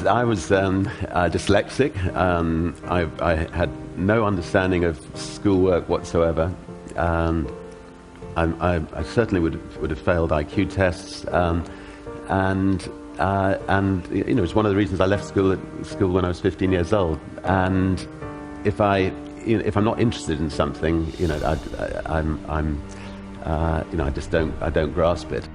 I was dyslexic. I had no understanding of schoolwork whatsoever. I certainly would have failed IQ tests, and you know, it's one of the reasons I left school when I was 15 years old. And if I'm not interested in something, you know, I just don't grasp it.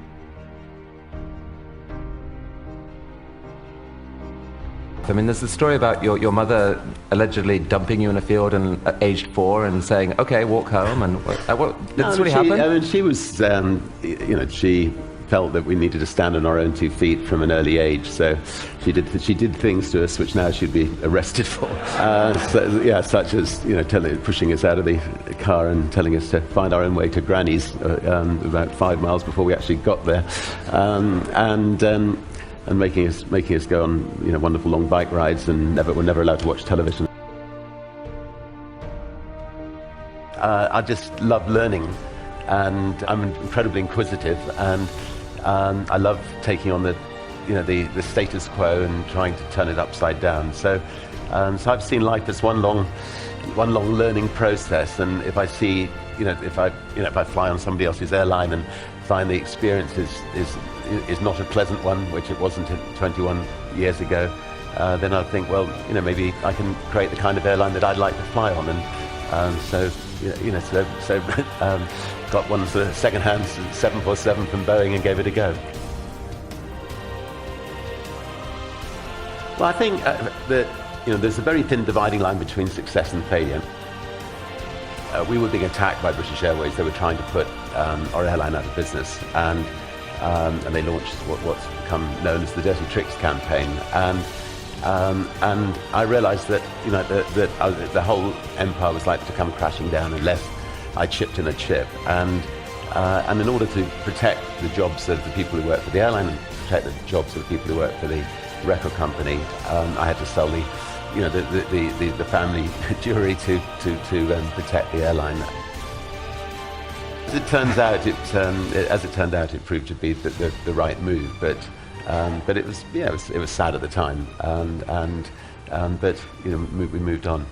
I mean, there's a story about your mother allegedly dumping you in a field at aged 4 and saying, "Okay, walk home." And did this really happen? I mean, she was, you know, she felt that we needed to stand on our own 2 feet from an early age. So she did things to us which now she'd be arrested for. So, yeah, such as, you know, pushing us out of the car and telling us to find our own way to Granny's about 5 miles before we actually got there, and making us go on, you know, wonderful long bike rides, and we're never allowed to watch television. I just love learning, and I'm incredibly inquisitive, and I love taking on the status quo and trying to turn it upside down. So I've seen life as one long learning process, and if I see, if I fly on somebody else's airline and find the experience is not a pleasant one, which it wasn't 21 years ago, then I think, well, maybe I can create the kind of airline that I'd like to fly on, and so got one sort of second-hand 747 from Boeing and gave it a go. Well, I think that there's a very thin dividing line between success and failure. We were being attacked by British Airways. They were trying to put our airline out of business, and they launched what's become known as the Dirty Tricks campaign. And I realised that the whole empire was likely to come crashing down unless I chipped in a chip. And in order to protect the jobs of the people who work for the airline and protect the jobs of the people who work for the record company, I had to sell the family jewelry to protect the airline. As it turned out, it proved to be the right move. But it was sad at the time, but we moved on.